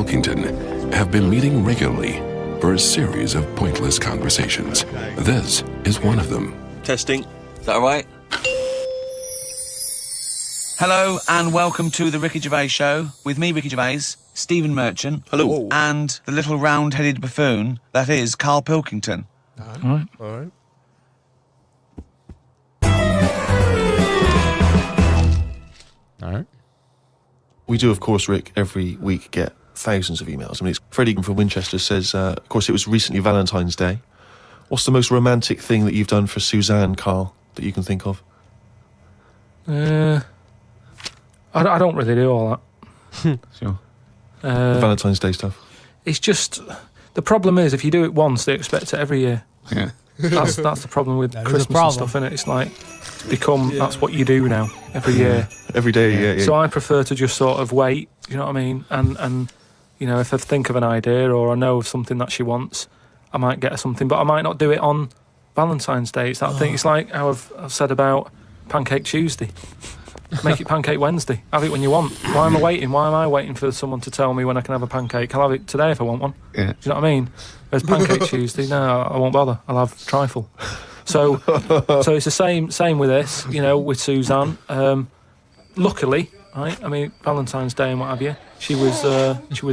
Pilkington have been meeting regularly for a series of pointless conversations. This is one of them. Testing. Is that all right? Hello and welcome to the Ricky Gervais Show with me, Ricky Gervais, Stephen Merchant. Hello. And the little round-headed buffoon that is Carl Pilkington. All right. All right. We do, of course, Rick, every week get thousands of emails. I mean, it's Freddie from Winchester says, of course, it was recently Valentine's Day. What's the most romantic thing that you've done for Suzanne, Carl, that you can think of? I don't really do all that. Sure. Valentine's Day stuff. It's just, the problem is, if you do it once, they expect it every year. Yeah. That's the problem with Christmas and stuff, innit? It's like, it's become, that's what you do now, every year. Every day, yeah. So I prefer to just sort of wait, you know what I mean? And you know, if I think of an idea or I know of something that she wants, I might get her something, but I might not do it on Valentine's Day. It's that thing. It's like how I've said about Pancake Tuesday. Make it Pancake Wednesday. Have it when you want. Why am I waiting? Why am I waiting for someone to tell me when I can have a pancake? I'll have it today if I want one. Yeah. Do you know what I mean? Whereas Pancake Tuesday, no, I won't bother. I'll have trifle. So it's the same with this, you know, with Suzanne. Luckily, right? I mean, Valentine's Day and what have you, she was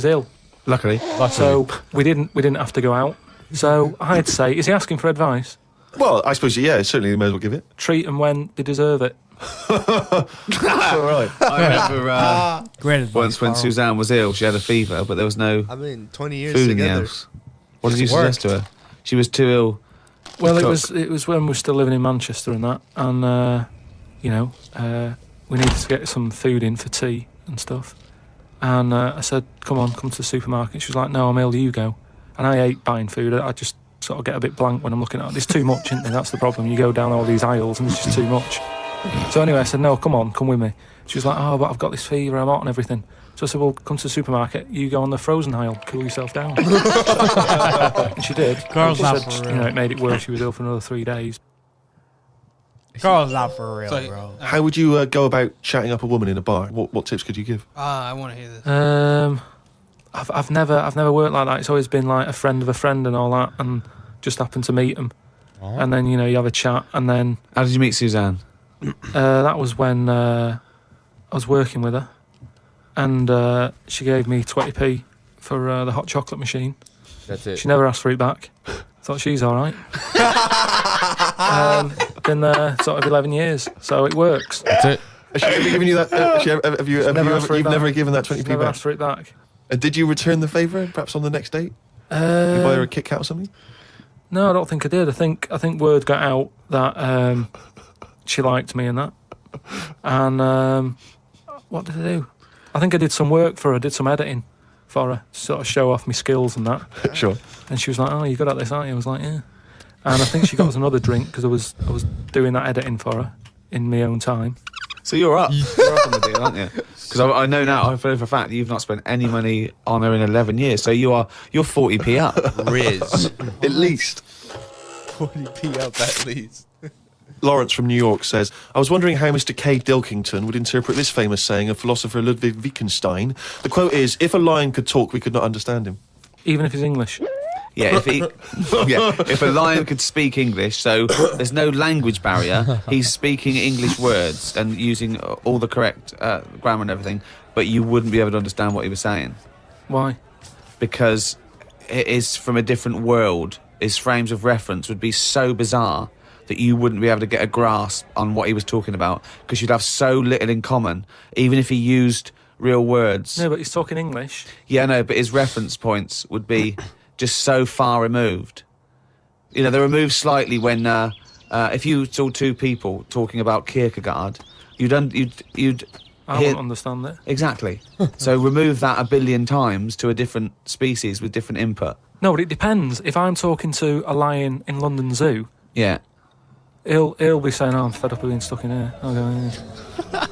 ill. Luckily. So we didn't have to go out. So I'd say, is he asking for advice? Well, I suppose, yeah, certainly you may as well give it. Treat them when they deserve it. All right. I remember Great advice, once when Carl. Suzanne was ill, she had a fever, but there was no 20 years food in the together. house. What did you suggest to her? She was too ill. Well, to it was when we were still living in Manchester and that, and you know, we needed to get some food in for tea and stuff. And I said, come to the supermarket. She was like, no, I'm ill, you go. And I hate buying food. I just sort of get a bit blank when I'm looking at it. There's too much, isn't there? That's the problem. You go down all these aisles and there's just too much. So anyway, I said, no, come with me. She was like, oh, but I've got this fever, I'm hot and everything. So I said, well, come to the supermarket, you go on the frozen aisle, cool yourself down. And she did. Carl's She not said, for real. you know, it made it worse. She was ill for another 3 days. Carl's not for real, So, bro. How would you go about chatting up a woman in a bar? What tips could you give? I want to hear this. I've never worked like that. It's always been like a friend of a friend and all that, and just happened to meet them. And then, you know, you have a chat, and then How did you meet Suzanne? that was when I was working with her, and she gave me 20p for the hot chocolate machine. That's it. She never asked for it back. Thought she's all right. Been there sort of 11 years, so it works. That's it. Has she ever given you that? You've never given that 20p Never back? asked for it back. And did you return the favour, perhaps on the next date? You buy her a Kit Kat or something? No, I don't think I did. I think word got out that she liked me and that. And what did I do? I think I did some work for her. I did some editing for her, to sort of show off my skills and that. Sure. And she was like, "Oh, you're good at this, aren't you?" I was like, "Yeah." And I think she got us another drink because I was doing that editing for her in my own time. So you're up. You're up on the deal, aren't you? Because I know now, I know for a fact that you've not spent any money on her in 11 years. So you're 40p up. Riz. At least. 40p up at least. Lawrence from New York says, I was wondering how Mr. K. Dilkington would interpret this famous saying of philosopher Ludwig Wittgenstein. The quote is, if a lion could talk, we could not understand him. Even if he's English. Yeah, if a lion could speak English, so there's no language barrier, he's speaking English words and using all the correct grammar and everything, but you wouldn't be able to understand what he was saying. Why? Because it is from a different world. His frames of reference would be so bizarre that you wouldn't be able to get a grasp on what he was talking about, because you'd have so little in common, even if he used real words. No, but he's talking English. Yeah, no, but his reference points would be just so far removed. You know, they're removed slightly when if you saw two people talking about Kierkegaard, you'd I hear... wouldn't understand it. Exactly. So remove that a billion times to a different species with different input. No, but it depends. If I'm talking to a lion in London Zoo, Yeah. he'll be saying, "Oh, I'm fed up of being stuck in here." I'll go, "Yeah."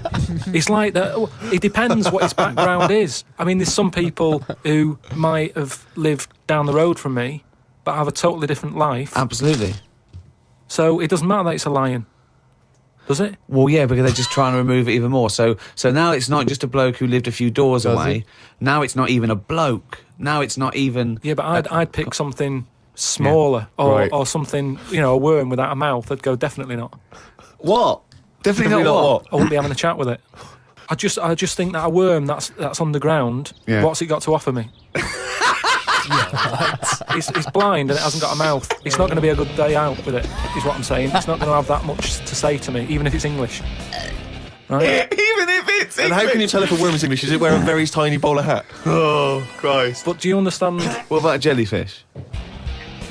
It's like that. It depends what his background is. I mean, there's some people who might have lived down the road from me, but have a totally different life. Absolutely. So it doesn't matter that it's a lion. Does it? Well, yeah, because they're just trying to remove it even more. So now it's not just a bloke who lived a few doors away. Now it's not even a bloke. Now it's not even... Yeah, but I'd pick something smaller or something, a worm without a mouth. I'd go, definitely not. What? Definitely not what? I wouldn't be having a chat with it. I just think that a worm that's underground, what's it got to offer me? It's blind and it hasn't got a mouth. It's not going to be a good day out with it, is what I'm saying. It's not going to have that much to say to me, even if it's English. Right? Even if it's And how can you tell if a worm is English? Is it wearing a very tiny bowler hat? Oh, Christ. But do you understand? What about a jellyfish?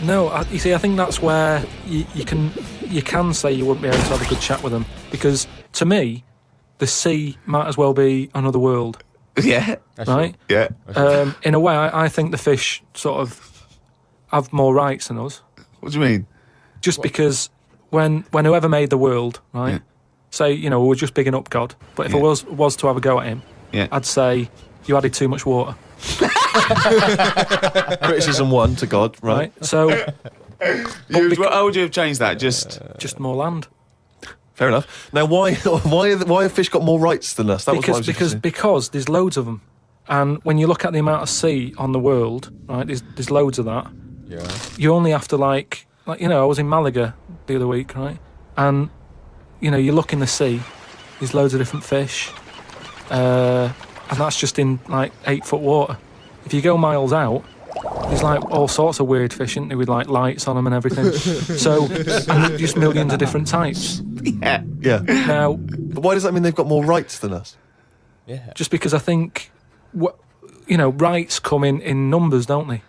No, you see, I think that's where you can say you wouldn't be able to have a good chat with them, because to me, the sea might as well be another world. Yeah. Right? Yeah. In a way, I think the fish sort of have more rights than us. What do you mean? Just because when whoever made the world, right, say, we're just bigging up God, but if I was to have a go at him, I'd say, you added too much water. Criticism 1 to God, right? So... how would you have changed that? Just more land. Fair enough. Now, why have fish got more rights than us? Because there's loads of them, and when you look at the amount of sea on the world, right, there's loads of that. Yeah. You only have to like I was in Malaga the other week, right, and you look in the sea, there's loads of different fish, and that's just in 8-foot water. If you go miles out, there's all sorts of weird fish, isn't there, with lights on them and everything. So, and just millions of different types. Yeah. Now, but why does that mean they've got more rights than us? Yeah. Just because I think, rights come in numbers, don't they?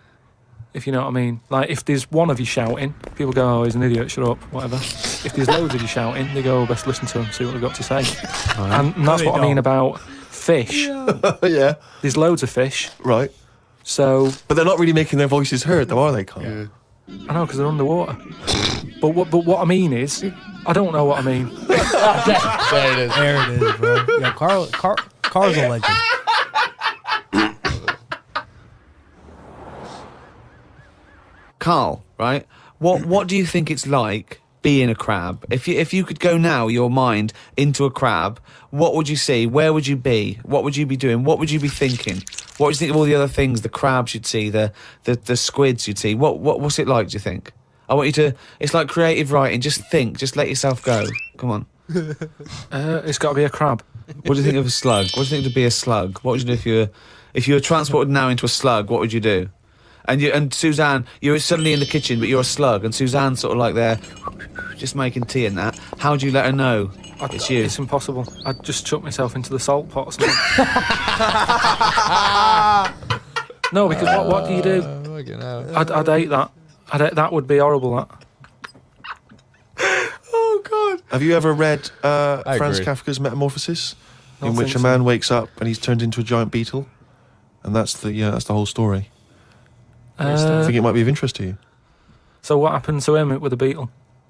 If you know what I mean. Like, if there's one of you shouting, people go, oh, he's an idiot, shut up, whatever. If there's loads of you shouting, they go, oh, best listen to him, see what they've got to say. Right. And that's what I mean about fish. Yeah. There's loads of fish. Right. So... But they're not really making their voices heard, though, are they, Carl? Yeah. I know, because they're underwater. But what I mean is, I don't know what I mean. There it is, bro. Yeah, Carl's a legend. Carl, right? What do you think it's like being a crab? If you could go now, your mind into a crab, what would you see? Where would you be? What would you be doing? What would you be thinking? What would you think of all the other things the crabs you'd see, the squids you'd see? What's it like, do you think? I want you to... It's like creative writing. Just think. Just let yourself go. Come on. It's got to be a crab. What do you think of a slug? What do you think to be a slug? What would you do if you were transported now into a slug? What would you do? And Suzanne, you're suddenly in the kitchen, but you're a slug, and Suzanne's sort of like there, just making tea and that. How do you let her know it's you? It's impossible. I'd just chuck myself into the salt pot or something. No, because what do you do? I'd hate that. That would be horrible, that. Oh, God. Have you ever read Franz Kafka's Metamorphosis? In which a man wakes up and he's turned into a giant beetle? And that's the whole story. I think it might be of interest to you. So what happened to him with the beetle?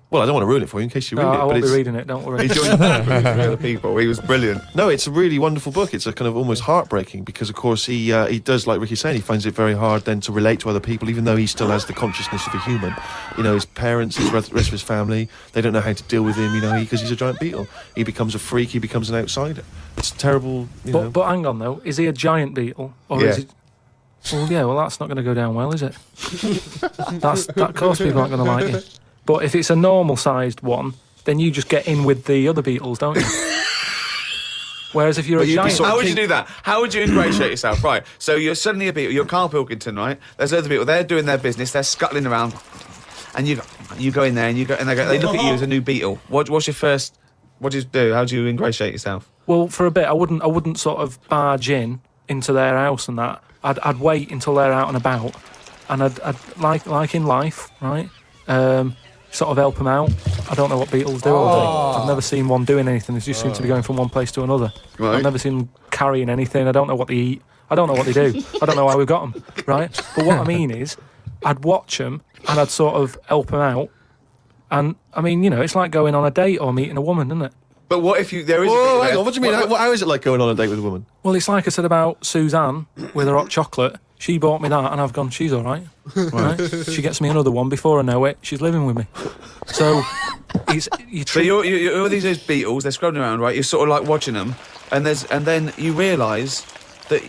Well, I don't want to ruin it for you in case you read it. I won't be reading it, don't worry. He joined the other people. He was brilliant. No, it's a really wonderful book. It's a kind of almost heartbreaking because, of course, he does, like Ricky's saying, he finds it very hard then to relate to other people, even though he still has the consciousness of a human. His parents, the rest of his family, they don't know how to deal with him, because he's a giant beetle. He becomes a freak, he becomes an outsider. It's terrible, But hang on, though. Is he a giant beetle? Or is he... Well, that's not going to go down well, is it? That of course people aren't going to like you. But if it's a normal-sized one, then you just get in with the other beetles, don't you? Whereas if you're a giant... How would you do that? How would you ingratiate yourself? Right, so you're suddenly a beetle, you're Carl Pilkington, right? There's other people, they're doing their business, they're scuttling around, and you go in there, and they look at you as a new beetle. What's your first... What do you do? How do you ingratiate yourself? Well, for a bit, I wouldn't sort of barge into their house and that. I'd wait until they're out and about, and I'd like in life, right? Sort of help them out. I don't know what beetles do all day. I've never seen one doing anything. They just seem to be going from one place to another. Right. I've never seen them carrying anything. I don't know what they eat. I don't know what they do. I don't know why we've got them, right? But what I mean is, I'd watch them and I'd sort of help them out. And, I mean, it's like going on a date or meeting a woman, isn't it? But what if there is... Whoa, hang on, what do you mean? How is it like going on a date with a woman? Well, it's like I said about Suzanne with her hot chocolate. She bought me that and I've gone, she's all right. Right? She gets me another one. Before I know it, she's living with me. So, you So you're all these beetles, they're scrubbing around, right? You're sort of like watching them, and then you realise that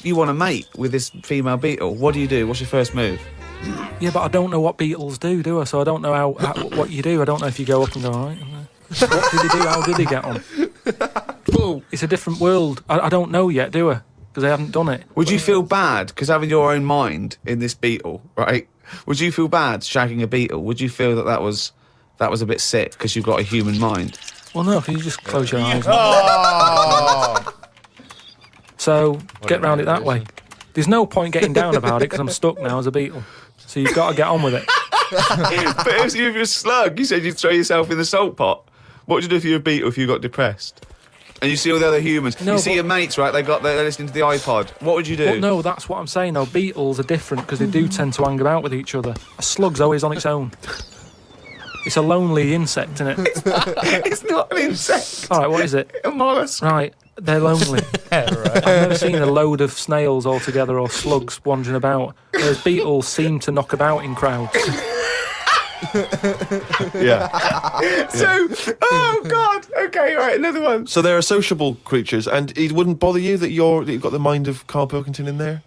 you want to mate with this female beetle. What do you do? What's your first move? Yeah, but I don't know what beetles do I? So I don't know what you do. I don't know if you go up and go, all right. What did he do? How did he get on? It's a different world. I don't know yet, do I? Because I haven't done it. Would you feel bad because having your own mind in this beetle, right? Would you feel bad shagging a beetle? Would you feel that was a bit sick because you've got a human mind? Well, no, because you just close your eyes. So get round it that way. There's no point getting down about it because I'm stuck now as a beetle. So you've got to get on with it. But if you're a slug, you said you'd throw yourself in the salt pot. What would you do if you were a beetle if you got depressed? And you see all the other humans. No, you see your mates, right? They're listening to the iPod. What would you do? Well, no, that's what I'm saying. No, beetles are different because they do tend to hang about with each other. A slug's always on its own. It's a lonely insect, isn't it? It's not an insect. All right, what is it? A mollusk. Right, they're lonely. I've never seen a load of snails all together or slugs wandering about, whereas beetles seem to knock about in crowds. Yeah. So, oh God. Okay, all right, another one. So they're sociable creatures, and it wouldn't bother you that you've got the mind of Carl Pilkington in there?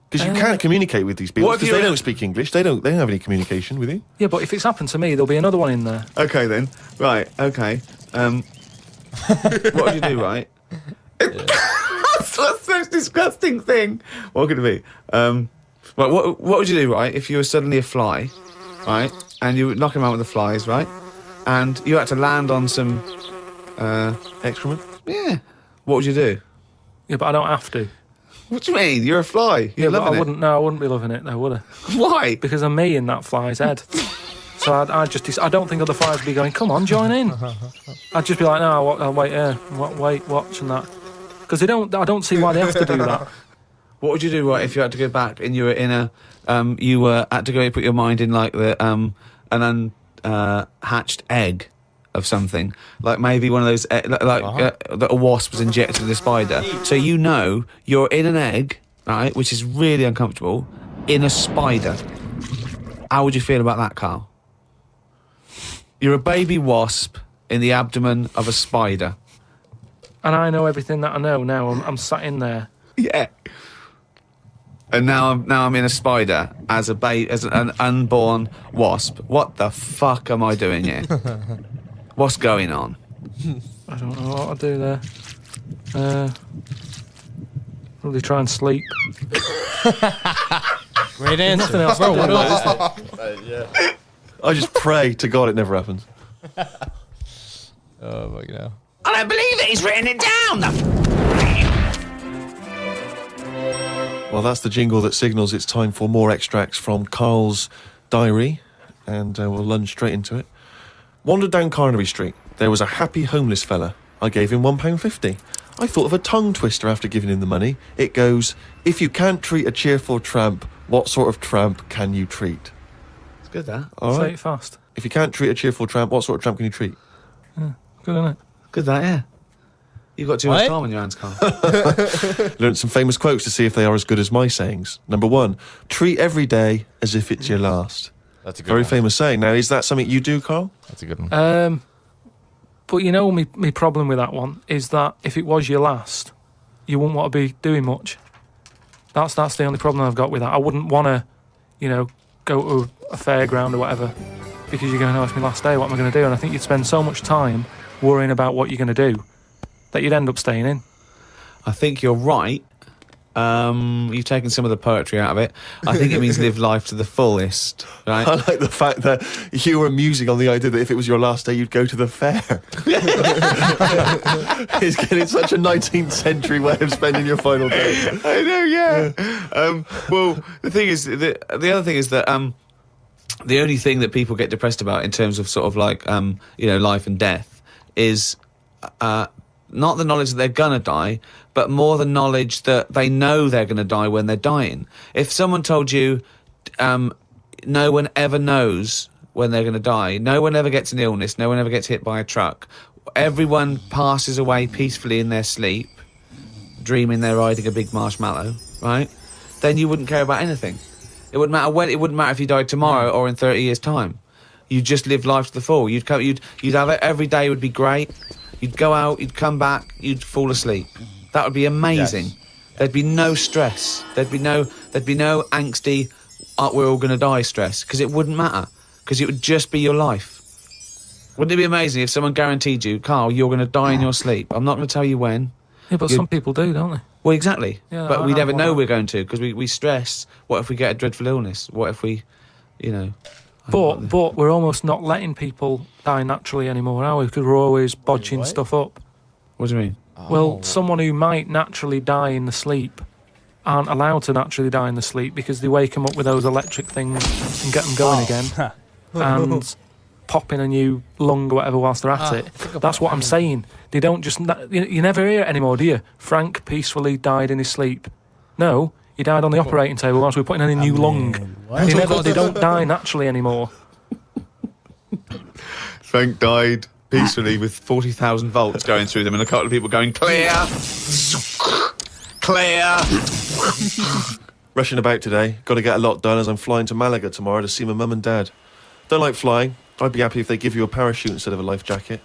Because you can't communicate with these people, because they don't speak English. They don't have any communication with you. Yeah, but if it's happened to me, there'll be another one in there. Okay then. Right. Okay. What would you do? Right. That's the most disgusting thing. What could it be? Right. What would you do? Right. If you were suddenly a fly, right, and you were knocking around with the flies, right, and you had to land on some Excrement? Yeah. What would you do? Yeah, but I don't have to. What do you mean? You're a fly. You're but loving I it. wouldn't. No, I wouldn't be loving it, though, would I? Why? Because I'm me in that fly's head. So I don't think other flies would be going, come on, join in. I'd just be like, no, I'll wait here, wait, watch and that. Because I don't see why they have to do that. What would you do, right, if you had to go back and you were in a, had to go put your mind in like an unhatched egg of something, like maybe one of those, that a wasp was injected in a spider. So you're in an egg, right, which is really uncomfortable, in a spider. How would you feel about that, Carl? You're a baby wasp in the abdomen of a spider. And I know everything that I know now. I'm sat in there. Yeah. And now I'm in a spider as an unborn wasp. What the fuck am I doing here? What's going on? I don't know what I'll do there. Probably try and sleep. Great answer. Nothing else to Bro, do. what else? I just pray to God it never happens. Oh my God. I don't believe it. He's written it down. Well, that's the jingle that signals it's time for more extracts from Carl's diary, and we'll lunge straight into it. Wandered down Carnaby Street. There was a happy homeless fella. I gave him £1.50. I thought of a tongue twister after giving him the money. It goes, if you can't treat a cheerful tramp, what sort of tramp can you treat? It's good, that. All Say right. it fast. If you can't treat a cheerful tramp, what sort of tramp can you treat? Good, isn't it? Good, that, yeah. You've got too much time on your hands, Carl. Learned some famous quotes to see if they are as good as my sayings. Number 1, treat every day as if it's your last. That's a good Very one. famous saying. Now, is that something you do, Carl? That's a good one. But you know, my problem with that one is that if it was your last, you wouldn't want to be doing much. That's the only problem I've got with that. I wouldn't want to, go to a fairground or whatever because you're going, oh, it's my last day, what am I going to do? And I think you'd spend so much time worrying about what you're going to do that you'd end up staying in. I think you're right. You've taken some of the poetry out of it. I think it means live life to the fullest, right? I like the fact that you were musing on the idea that if it was your last day, you'd go to the fair. It's getting such a 19th century way of spending your final day. I know, yeah. Well, the thing is, the other thing is that the only thing that people get depressed about in terms of sort of like, life and death is not the knowledge that they're gonna die, but more the knowledge that they know they're gonna die when they're dying. If someone told you, no one ever knows when they're gonna die, no one ever gets an illness, no one ever gets hit by a truck, everyone passes away peacefully in their sleep, dreaming they're riding a big marshmallow, right? Then you wouldn't care about anything. It wouldn't matter when. It wouldn't matter if you died tomorrow or in 30 years' time. You'd just live life to the full. You'd have it, every day would be great. You'd go out, you'd come back, you'd fall asleep. That would be amazing. Yes. There'd be no stress. There'd be no angsty, we're all going to die stress, because it wouldn't matter, because it would just be your life. Wouldn't it be amazing if someone guaranteed you, Carl, you're going to die in your sleep? I'm not going to tell you when. Yeah, but some people do, don't they? Well, exactly. Yeah, but we never know we're going to, because we stress. What if we get a dreadful illness? What if we, But we're almost not letting people die naturally anymore, are we? Because we're always bodging stuff up. What do you mean? Well, someone who might naturally die in the sleep aren't allowed to naturally die in the sleep because they wake them up with those electric things and get them going again. And pop in a new lung or whatever whilst they're at it. That's what I'm saying. They don't just... You never hear it anymore, do you? Frank peacefully died in his sleep. No, he died on the operating table whilst we were putting in a new lung. They don't die naturally anymore. Frank died peacefully with 40,000 volts going through them and a couple of people going, clear! Clear! Rushing about today. Got to get a lot done as I'm flying to Malaga tomorrow to see my mum and dad. Don't like flying. I'd be happy if they give you a parachute instead of a life jacket.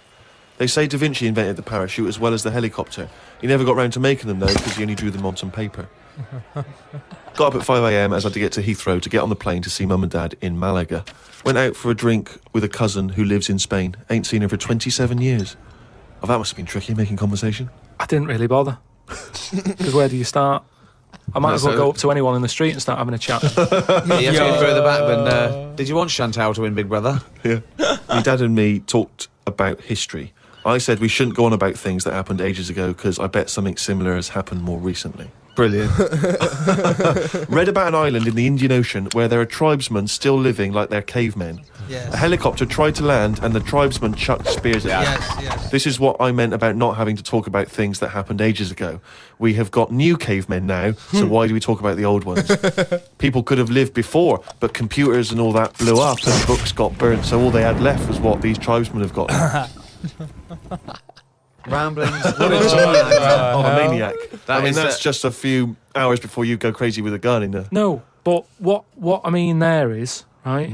They say Da Vinci invented the parachute as well as the helicopter. He never got round to making them, though, because he only drew them on some paper. Got up at 5 a.m. as I had to get to Heathrow to get on the plane to see mum and dad in Malaga. Went out for a drink with a cousin who lives in Spain. Ain't seen her for 27 years. Oh, that must have been tricky, making conversation. I didn't really bother. Because where do you start? I might as well go up to anyone in the street and start having a chat. You have to get further back than... did you want Chantal to win Big Brother? Yeah. My dad and me talked about history. I said we shouldn't go on about things that happened ages ago because I bet something similar has happened more recently. Brilliant. Read about an island in the Indian Ocean where there are tribesmen still living like they're cavemen. Yes. A helicopter tried to land and the tribesmen chucked spears at them. Yes. This is what I meant about not having to talk about things that happened ages ago. We have got new cavemen now, so why do we talk about the old ones? People could have lived before, but computers and all that blew up and books got burnt, so all they had left was what these tribesmen have got. Ramblings. Of a maniac. That's that's just a few hours before you go crazy with a gun in there. No, but what I mean there is, right,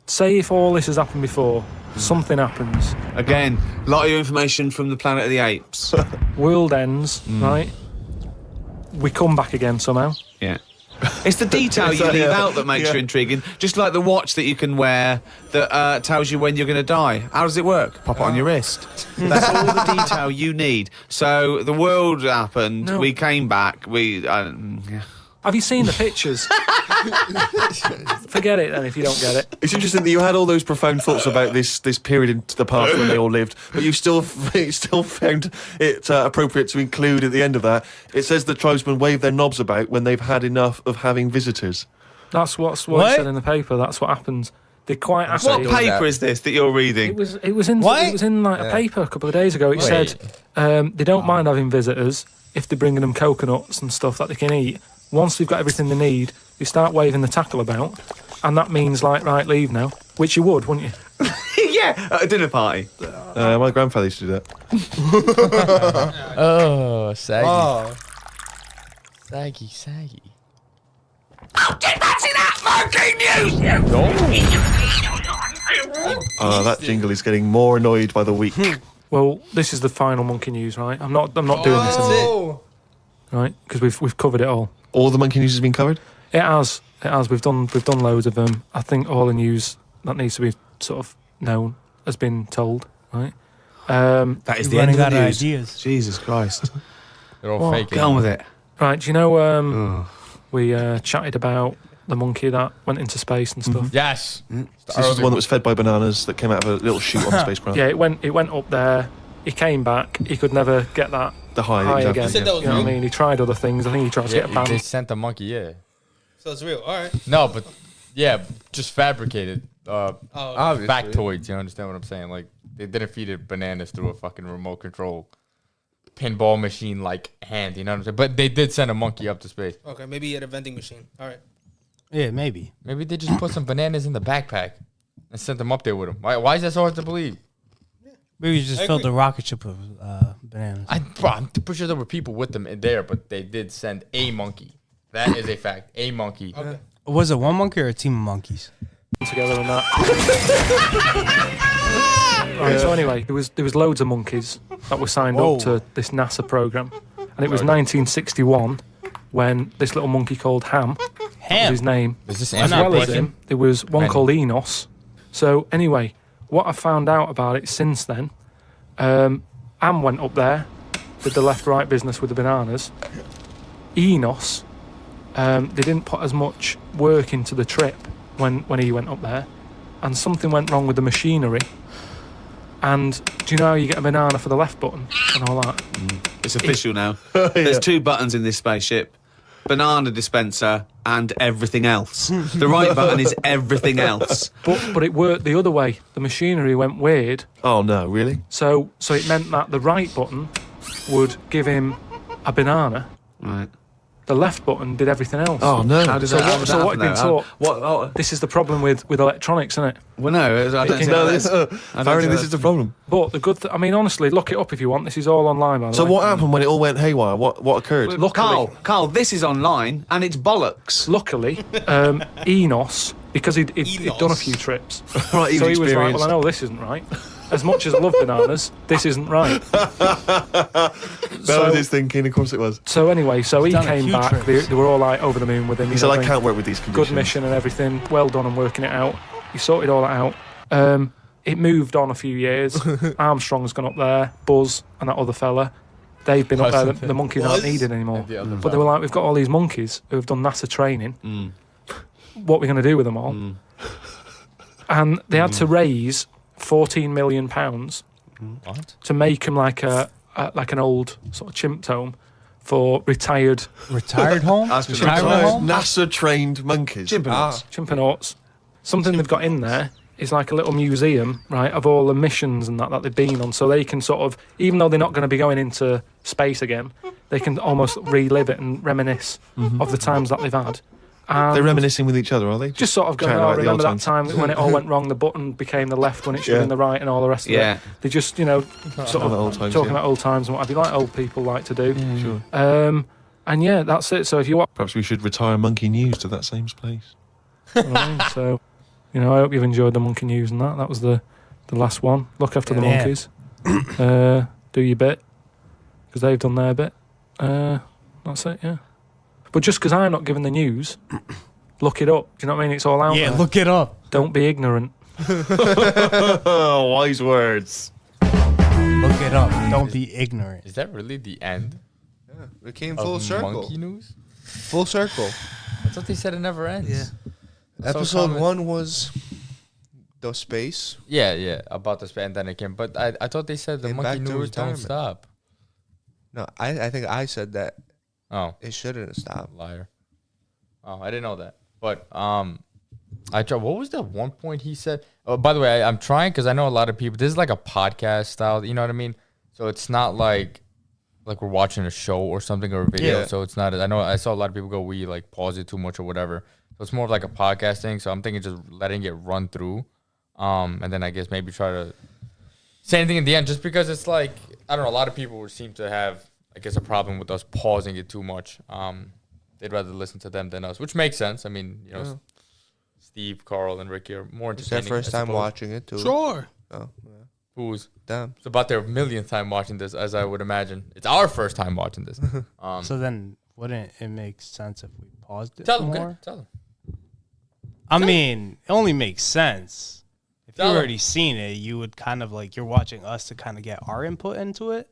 say if all this has happened before, something happens. Again, a lot of information from the Planet of the Apes. World ends, right? We come back again somehow. Yeah. It's the detail you leave out that makes you intriguing. Just like the watch that you can wear that tells you when you're going to die. How does it work? Pop it on your wrist. That's all the detail you need. So the world happened, we came back, Have you seen the pictures? Forget it then if you don't get it. It's interesting that you had all those profound thoughts about this period in the past when they all lived, but you still found it appropriate to include at the end of that. It says the tribesmen wave their knobs about when they've had enough of having visitors. That's what it said in the paper. That's what happens. They're quite happy. What paper is this that you're reading? It was in like a paper a couple of days ago. It said they don't mind having visitors if they're bringing them coconuts and stuff that they can eat. Once they've got everything they need, they start waving the tackle about, and that means, like, right, leave now. Which you would, wouldn't you? Yeah, at a dinner party. My grandfather used to do that. Oh, saggy. Oh. Saggy. Oh, did fancy that monkey news? That jingle is getting more annoyed by the week. Well, this is the final monkey news, right? I'm not doing this anymore. Right? Because we've covered it all. All the monkey news has been covered? It has. We've done loads of them. I think all the news that needs to be sort of known has been told, right? That is the end of the news. Ideas. Jesus Christ. They're all fake. Get on with it. Right, do you know we chatted about the monkey that went into space and stuff? Yes. So this is the one that was fed by bananas that came out of a little chute on the spacecraft. Yeah, it went up there. He came back. He could never get that the high again. You said that was You know what I real? mean? He tried other things. I think he tried to get a They band. sent the monkey, So it's real. All right. No, but, just fabricated. Obviously. Factoids, you understand what I'm saying? Like, they didn't feed it bananas through a fucking remote control pinball machine like hand, you know what I'm saying? But they did send a monkey up to space. Okay, maybe he had a vending machine. All right. Yeah, maybe. Maybe they just put some bananas in the backpack and sent them up there with them. Why is that so hard to believe? Maybe you just filled the rocket ship with bananas. I'm pretty sure there were people with them in there, but they did send a monkey. That is a fact. A monkey. Okay. Was it one monkey or a team of monkeys? together and that. Right, so anyway, there was loads of monkeys that were signed up to this NASA program, and it was 1961 when this little monkey called Ham, was his name, Is this as well as him, there was one called Enos. So anyway, what I found out about it since then, Ham went up there, did the left-right business with the bananas. Enos, they didn't put as much work into the trip when he went up there, and something went wrong with the machinery. And do you know how you get a banana for the left button and all that? It's official now. There's 2 buttons in this spaceship. Banana dispenser and everything else. The right button is everything else. But it worked the other way. The machinery went weird. Oh no, really? So it meant that the right button would give him a banana. Right. The left button did everything else. Oh no. How did So that, what had been taught? What? This is the problem with electronics, isn't it? Well, no, I don't think No, that's- apparently this is the problem. But the good I mean, honestly, look it up if you want. This is all online, by the So way. what happened when it all went haywire? What occurred? Luckily, Carl, this is online and it's bollocks. luckily, Enos, because he'd done a few trips, Right, so he was like, experienced. well, I know this isn't right. As much as I love bananas, this isn't right. That was his thinking, of course it was. So anyway, so he done a came few back. trips. They were all like over the moon with him. He you said, know, I going, can't work with these conditions. good mission and everything. Well done on working it out. He sorted all that out. It moved on a few years. Armstrong's gone up there. Buzz and that other fella. They've been up there. The monkeys aren't needed anymore. And the other But they were like, we've got all these monkeys who have done NASA training. What are we going to do with them all? And they had to raise £14 million What? to make them like an old sort of chimp home for retired Home? Retirement home? NASA trained monkeys. chimpanauts. Something they've got in there is like a little museum, right, of all the missions and that they've been on, so they can sort of, even though they're not going to be going into space again, they can almost relive it and reminisce of the times that they've had. And They're reminiscing with each other, are they? just sort of going, Chatting oh, about the remember old that time when it all went wrong, the button became the left when it should have Yeah. been the right and all the rest of Yeah. it. They just, sort About of old times, talking yeah. about old times and what have you, like old people like to do. Sure. And yeah, that's it. So if you want, Perhaps we should retire Monkey News to that same place. so, I hope you've enjoyed the monkey news and that. That was the last one. Look after the Yeah. monkeys. Do your bit, because they've done their bit. That's it, yeah. But just because I'm not giving the news, look it up. Do you know what I mean? It's all out Yeah, there. look it up. Don't be ignorant. Wise words. Look it up. Don't be ignorant. Is that really the end It came of full circle. monkey news? Full circle. I thought they said it never ends. Yeah. That's so Episode common. 1 was the space. Yeah, about the span. Then it came. But I thought they said the Came monkey back to news don't retirement. stop. No, I think I said that Oh, it shouldn't stop. liar. Oh, I didn't know that. But I tried. What was that one point he said? Oh, by the way, I'm trying because I know a lot of people. This is like a podcast style. You know what I mean? So it's not like we're watching a show or something or a video. Yeah. So it's not. I know I saw a lot of people go, we like pause it too much or whatever. So it's more of like a podcast thing. So I'm thinking just letting it run through, and then I guess maybe try to say anything in the end. Just because it's like I don't know. A lot of people seem to have, I guess, a problem with us pausing it too much. They'd rather listen to them than us, which makes sense. I mean, Steve, Carl, and Ricky are more It's their entertaining. first time watching it too. Sure. Oh, yeah. Who's Damn. it's about their millionth time watching this, as I would imagine. It's our first time watching this. So then, wouldn't it make sense if we paused it Tell them, more? tell them. I mean, it only makes sense. If Tell you've 'em. already seen it, you would kind of like, you're watching us to kind of get our input into it.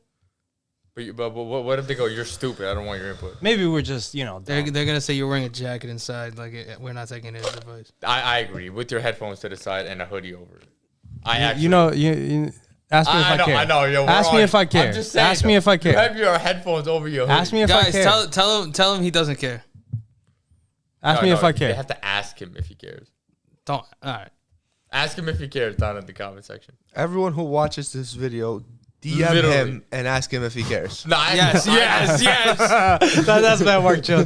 But what if they go, you're stupid, I don't want your input? Maybe we're just, They're dumb. gonna say you're wearing a jacket inside. Like we're not taking his advice. I agree. With your headphones to the side and a hoodie over it. You ask me if I care. I know. Yo, Ask me if I care. I'm just saying, Ask me if I You care. have your headphones over your hoodie. Ask me if I Guys, care. tell him he doesn't care. Ask me if I care. You have to ask him if he cares. Don't. All right. Ask him if he cares down in the comment section. Everyone who watches this video, DM Literally. him and ask him if he cares. No, yes. That's bad work. Chill.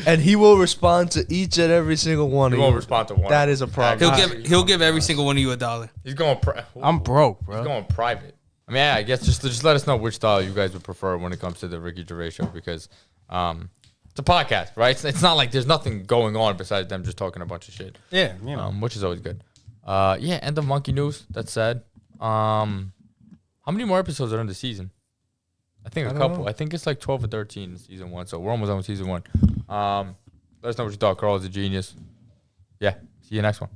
And he will respond to each and every single one He of you. won't respond to one. That is a problem. He'll give every single one of you $1. He's going. I'm broke, He's bro. going private. I mean, I guess just let us know which style you guys would prefer when it comes to the Ricky Gervais Show, because it's a podcast, right? It's not like there's nothing going on besides them just talking a bunch of shit. Yeah, you know. Which is always good. Yeah, end of Monkey News. That's sad. How many more episodes are in the season? I think a couple. I think it's like 12 or 13 in season 1. So we're almost on with season 1. Let us know what you thought. Carl is a genius. Yeah. See you next one.